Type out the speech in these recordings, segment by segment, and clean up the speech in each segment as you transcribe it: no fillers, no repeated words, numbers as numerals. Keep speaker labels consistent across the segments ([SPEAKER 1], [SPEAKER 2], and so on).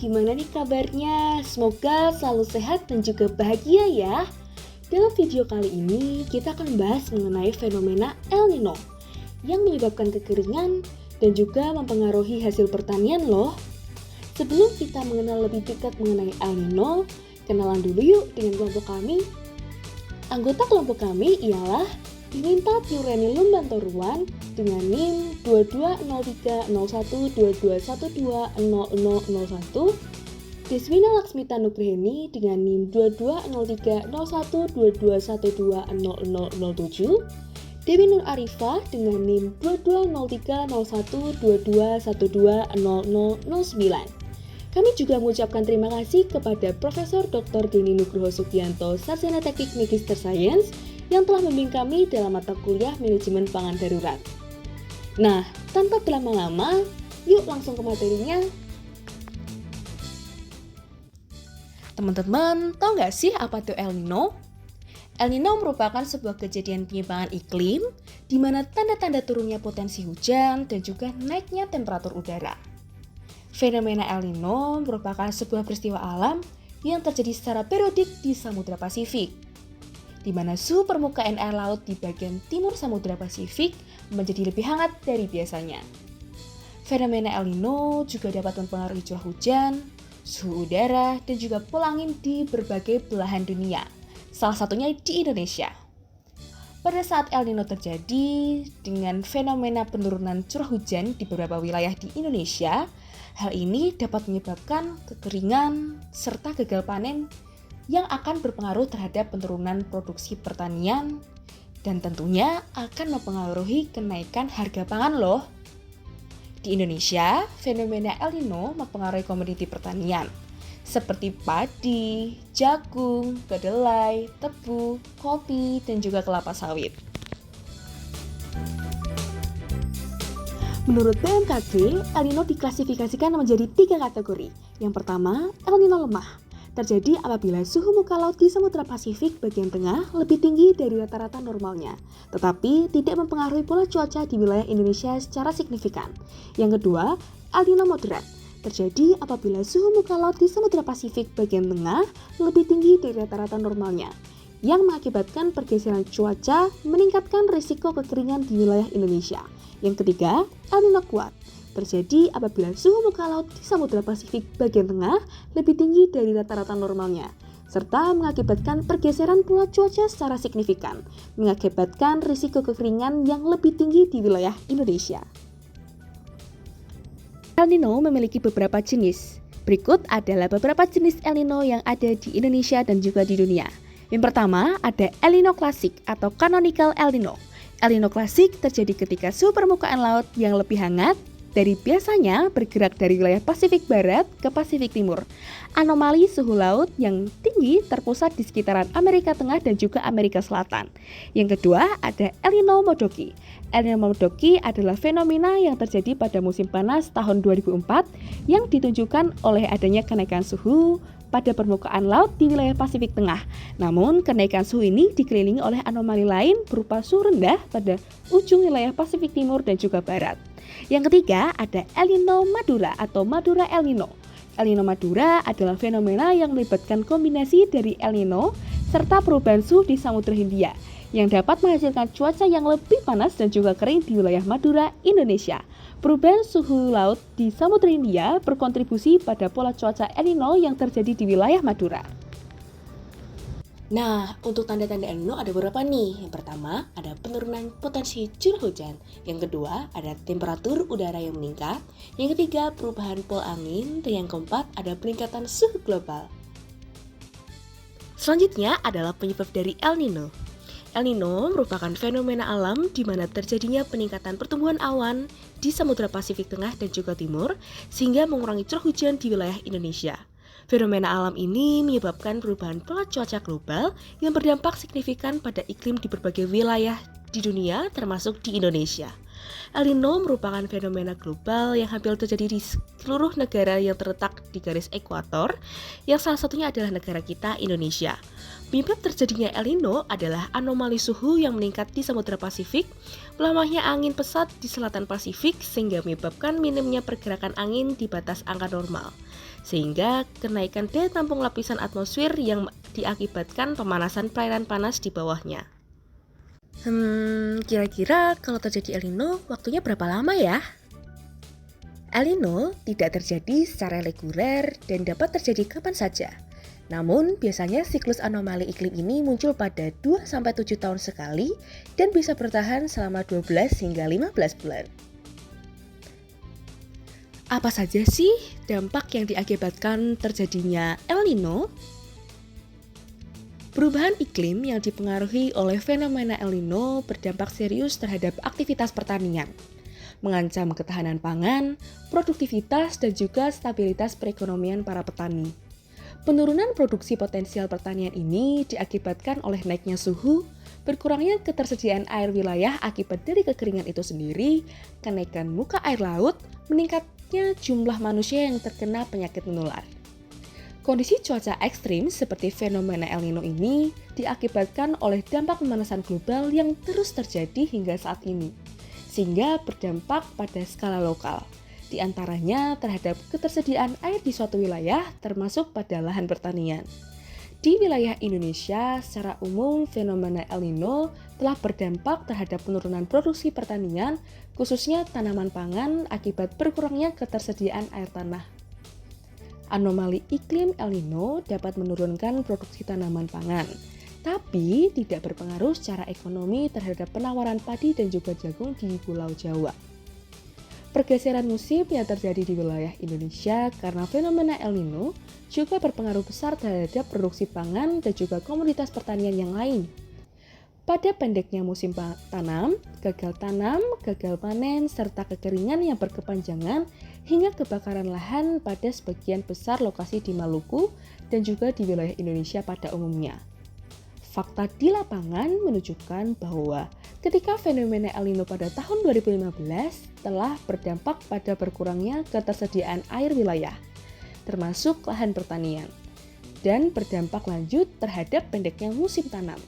[SPEAKER 1] gimana nih kabarnya? Semoga selalu sehat dan juga bahagia ya. Dalam video kali ini kita akan bahas mengenai fenomena El Nino yang menyebabkan kekeringan dan juga mempengaruhi hasil pertanian loh. Sebelum kita mengenal lebih dekat mengenai El Nino, kenalan dulu yuk dengan kelompok kami. Anggota kelompok kami ialah Diminta Tiureni Lumbantoruan dengan NIM 22030122120001, Deswina Laksmita Nugraheni dengan NIM 22030122120007, Dewi Nur Arifah dengan NIM 22030122120009. Kami juga mengucapkan terima kasih kepada Profesor Dr. Deni Nugroho Sugianto, Sarjana Teknik Magister Sains, yang telah membimbing kami dalam mata kuliah Manajemen Pangan Darurat. Nah, tanpa berlama-lama, yuk langsung ke materinya. Teman-teman, tahu nggak sih apa itu El Nino? El Nino merupakan sebuah kejadian penyimpangan iklim di mana tanda-tanda turunnya potensi hujan dan juga naiknya temperatur udara. Fenomena El Nino merupakan sebuah peristiwa alam yang terjadi secara periodik di Samudra Pasifik, di mana suhu permukaan air laut di bagian timur Samudra Pasifik menjadi lebih hangat dari biasanya. Fenomena El Nino juga dapat mempengaruhi curah hujan, suhu udara, dan juga pola angin di berbagai belahan dunia, salah satunya di Indonesia. Pada saat El Nino terjadi dengan fenomena penurunan curah hujan di beberapa wilayah di Indonesia, hal ini dapat menyebabkan kekeringan serta gagal panen yang akan berpengaruh terhadap penurunan produksi pertanian dan tentunya akan mempengaruhi kenaikan harga pangan loh. Di Indonesia, fenomena El Nino mempengaruhi komoditi pertanian seperti padi, jagung, kedelai, tebu, kopi, dan juga kelapa sawit. Menurut BMKG, El Nino diklasifikasikan menjadi 3 kategori. Yang pertama, El Nino lemah. Terjadi apabila suhu muka laut di Samudra Pasifik bagian tengah lebih tinggi dari rata-rata normalnya, tetapi tidak mempengaruhi pola cuaca di wilayah Indonesia secara signifikan. Yang kedua, El Nino moderat. Terjadi apabila suhu muka laut di Samudra Pasifik bagian tengah lebih tinggi dari rata-rata normalnya, yang mengakibatkan pergeseran cuaca meningkatkan risiko kekeringan di wilayah Indonesia. Yang ketiga, El Nino kuat. Terjadi apabila suhu muka laut di Samudra Pasifik bagian tengah lebih tinggi dari rata-rata normalnya, serta mengakibatkan pergeseran pola cuaca secara signifikan, mengakibatkan risiko kekeringan yang lebih tinggi di wilayah Indonesia. El Nino memiliki beberapa jenis. Berikut adalah beberapa jenis El Nino yang ada di Indonesia dan juga di dunia. Yang pertama, ada El Nino klasik atau canonical El Nino. El Nino klasik terjadi ketika suhu permukaan laut yang lebih hangat dari biasanya bergerak dari wilayah Pasifik Barat ke Pasifik Timur. Anomali suhu laut yang tinggi terpusat di sekitaran Amerika Tengah dan juga Amerika Selatan. Yang kedua ada El Nino Modoki. El Nino Modoki adalah fenomena yang terjadi pada musim panas tahun 2004 yang ditunjukkan oleh adanya kenaikan suhu pada permukaan laut di wilayah Pasifik Tengah. Namun, kenaikan suhu ini dikelilingi oleh anomali lain berupa suhu rendah pada ujung wilayah Pasifik Timur dan juga Barat. Yang ketiga ada El Nino Madura atau Madura El Nino. El Nino Madura adalah fenomena yang melibatkan kombinasi dari El Nino serta perubahan suhu di Samudra Hindia yang dapat menghasilkan cuaca yang lebih panas dan juga kering di wilayah Madura, Indonesia. Perubahan suhu laut di Samudra Hindia berkontribusi pada pola cuaca El Nino yang terjadi di wilayah Madura. Nah, untuk tanda-tanda El Nino ada beberapa nih. Yang pertama, ada penurunan potensi curah hujan. Yang kedua, ada temperatur udara yang meningkat. Yang ketiga, perubahan pola angin. Dan yang keempat, ada peningkatan suhu global. Selanjutnya adalah penyebab dari El Nino. El Nino merupakan fenomena alam di mana terjadinya peningkatan pertumbuhan awan di Samudra Pasifik Tengah dan juga Timur, sehingga mengurangi curah hujan di wilayah Indonesia. Fenomena alam ini menyebabkan perubahan pola cuaca global yang berdampak signifikan pada iklim di berbagai wilayah di dunia termasuk di Indonesia. El Nino merupakan fenomena global yang hampir terjadi di seluruh negara yang terletak di garis ekuator, yang salah satunya adalah negara kita, Indonesia. Penyebab terjadinya El Nino adalah anomali suhu yang meningkat di Samudra Pasifik, melamahnya angin pesat di selatan Pasifik sehingga menyebabkan minimnya pergerakan angin di batas angka normal, sehingga kenaikan daya tampung lapisan atmosfer yang diakibatkan pemanasan perairan panas di bawahnya. Kira-kira kalau terjadi El Nino, waktunya berapa lama ya? El Nino tidak terjadi secara reguler dan dapat terjadi kapan saja. Namun, biasanya siklus anomali iklim ini muncul pada 2-7 tahun sekali dan bisa bertahan selama 12 hingga 15 bulan. Apa saja sih dampak yang diakibatkan terjadinya El Nino? Perubahan iklim yang dipengaruhi oleh fenomena El Nino berdampak serius terhadap aktivitas pertanian, mengancam ketahanan pangan, produktivitas, dan juga stabilitas perekonomian para petani. Penurunan produksi potensial pertanian ini diakibatkan oleh naiknya suhu, berkurangnya ketersediaan air wilayah akibat dari kekeringan itu sendiri, kenaikan muka air laut, meningkatnya jumlah manusia yang terkena penyakit menular. Kondisi cuaca ekstrim seperti fenomena El Nino ini diakibatkan oleh dampak pemanasan global yang terus terjadi hingga saat ini, sehingga berdampak pada skala lokal, di antaranya terhadap ketersediaan air di suatu wilayah termasuk pada lahan pertanian. Di wilayah Indonesia, secara umum fenomena El Nino telah berdampak terhadap penurunan produksi pertanian, khususnya tanaman pangan akibat berkurangnya ketersediaan air tanah. Anomali iklim El Nino dapat menurunkan produksi tanaman pangan, tapi tidak berpengaruh secara ekonomi terhadap penawaran padi dan juga jagung di Pulau Jawa. Pergeseran musim yang terjadi di wilayah Indonesia karena fenomena El Nino juga berpengaruh besar terhadap produksi pangan dan juga komoditas pertanian yang lain. Pada pendeknya musim tanam, gagal panen, serta kekeringan yang berkepanjangan hingga kebakaran lahan pada sebagian besar lokasi di Maluku dan juga di wilayah Indonesia pada umumnya. Fakta di lapangan menunjukkan bahwa ketika fenomena El Nino pada tahun 2015 telah berdampak pada berkurangnya ketersediaan air wilayah, termasuk lahan pertanian, dan berdampak lanjut terhadap pendeknya musim tanam,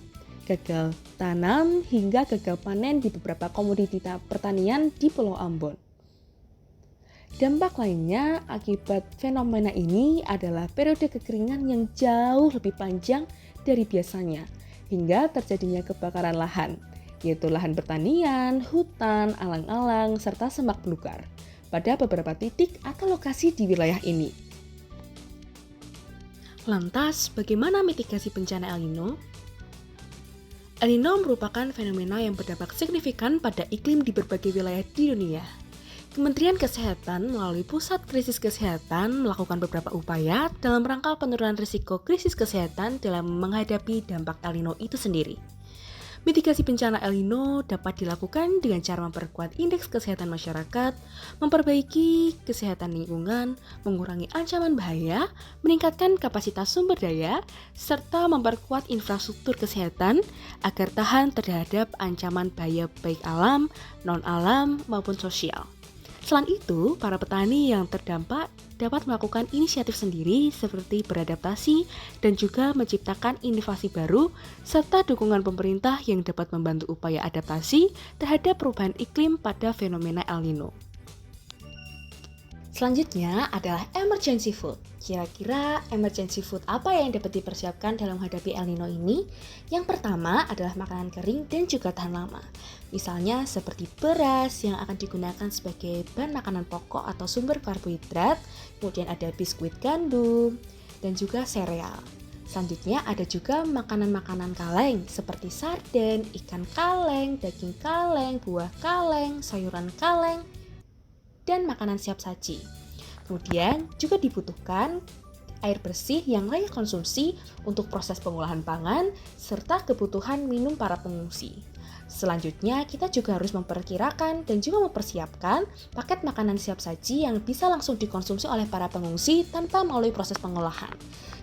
[SPEAKER 1] gagal tanam hingga gagal panen di beberapa komoditi pertanian di Pulau Ambon. Dampak lainnya akibat fenomena ini adalah periode kekeringan yang jauh lebih panjang dari biasanya, hingga terjadinya kebakaran lahan, yaitu lahan pertanian, hutan, alang-alang, serta semak belukar pada beberapa titik atau lokasi di wilayah ini. Lantas, bagaimana mitigasi bencana El Nino? El Nino merupakan fenomena yang berdampak signifikan pada iklim di berbagai wilayah di dunia. Kementerian Kesehatan melalui Pusat Krisis Kesehatan melakukan beberapa upaya dalam rangka penurunan risiko krisis kesehatan dalam menghadapi dampak El Nino itu sendiri. Mitigasi bencana El Nino dapat dilakukan dengan cara memperkuat indeks kesehatan masyarakat, memperbaiki kesehatan lingkungan, mengurangi ancaman bahaya, meningkatkan kapasitas sumber daya, serta memperkuat infrastruktur kesehatan agar tahan terhadap ancaman bahaya baik alam, non-alam, maupun sosial. Selain itu, para petani yang terdampak dapat melakukan inisiatif sendiri seperti beradaptasi dan juga menciptakan inovasi baru serta dukungan pemerintah yang dapat membantu upaya adaptasi terhadap perubahan iklim pada fenomena El Nino. Selanjutnya adalah emergency food. Kira-kira emergency food apa yang dapat dipersiapkan dalam menghadapi El Nino ini? Yang pertama adalah makanan kering dan juga tahan lama. Misalnya seperti beras yang akan digunakan sebagai bahan makanan pokok atau sumber karbohidrat, kemudian ada biskuit gandum, dan juga sereal. Selanjutnya ada juga makanan-makanan kaleng seperti sarden, ikan kaleng, daging kaleng, buah kaleng, sayuran kaleng, dan makanan siap saji. Kemudian juga dibutuhkan air bersih yang layak konsumsi untuk proses pengolahan pangan serta kebutuhan minum para pengungsi. Selanjutnya kita juga harus memperkirakan dan juga mempersiapkan paket makanan siap saji yang bisa langsung dikonsumsi oleh para pengungsi tanpa melalui proses pengolahan.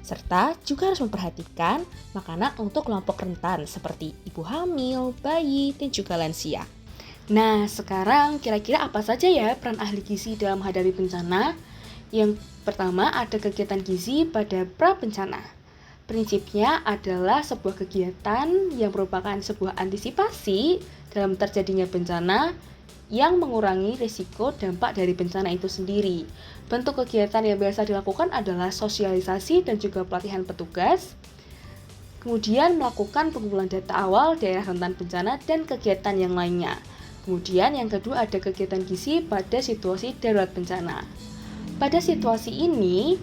[SPEAKER 1] Serta juga harus memperhatikan makanan untuk kelompok rentan seperti ibu hamil, bayi, dan juga lansia. Nah, sekarang kira-kira apa saja ya peran ahli gizi dalam menghadapi bencana? Yang pertama, ada kegiatan gizi pada pra-bencana. Prinsipnya adalah sebuah kegiatan yang merupakan sebuah antisipasi dalam terjadinya bencana yang mengurangi risiko dampak dari bencana itu sendiri. Bentuk kegiatan yang biasa dilakukan adalah sosialisasi dan juga pelatihan petugas, kemudian melakukan pengumpulan data awal daerah rentan bencana dan kegiatan yang lainnya. Kemudian yang kedua ada kegiatan gizi pada situasi darurat bencana. Pada situasi ini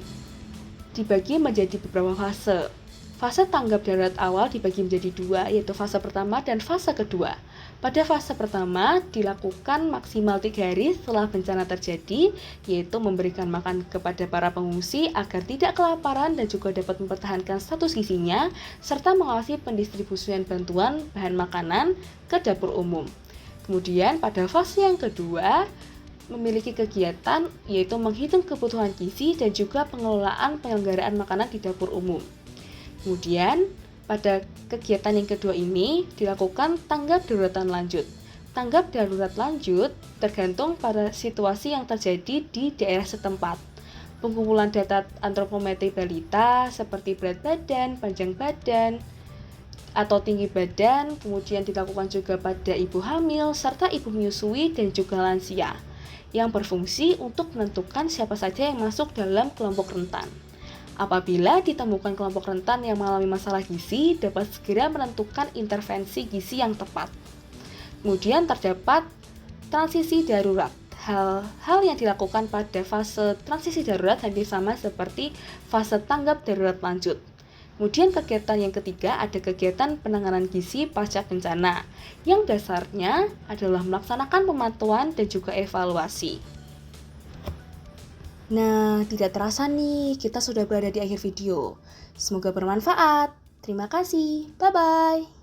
[SPEAKER 1] dibagi menjadi beberapa fase. Fase tanggap darurat awal dibagi menjadi dua, yaitu fase pertama dan fase kedua. Pada fase pertama dilakukan maksimal 3 hari setelah bencana terjadi, yaitu memberikan makan kepada para pengungsi agar tidak kelaparan dan juga dapat mempertahankan status gizinya, serta mengawasi pendistribusian bantuan bahan makanan ke dapur umum. Kemudian pada fase yang kedua memiliki kegiatan yaitu menghitung kebutuhan gizi dan juga pengelolaan penyelenggaraan makanan di dapur umum. Kemudian pada kegiatan yang kedua ini dilakukan tanggap daruratan lanjut. Tanggap darurat lanjut tergantung pada situasi yang terjadi di daerah setempat. Pengumpulan data antropometri balita seperti berat badan, panjang badan, atau tinggi badan, kemudian dilakukan juga pada ibu hamil, serta ibu menyusui dan juga lansia, yang berfungsi untuk menentukan siapa saja yang masuk dalam kelompok rentan. Apabila ditemukan kelompok rentan yang mengalami masalah gizi, dapat segera menentukan intervensi gizi yang tepat. Kemudian terdapat transisi darurat. Hal-hal yang dilakukan pada fase transisi darurat hampir sama seperti fase tanggap darurat lanjut. Kemudian kegiatan yang ketiga ada kegiatan penanganan gizi pasca bencana, yang dasarnya adalah melaksanakan pemantauan dan juga evaluasi. Nah, tidak terasa nih, kita sudah berada di akhir video. Semoga bermanfaat. Terima kasih. Bye-bye.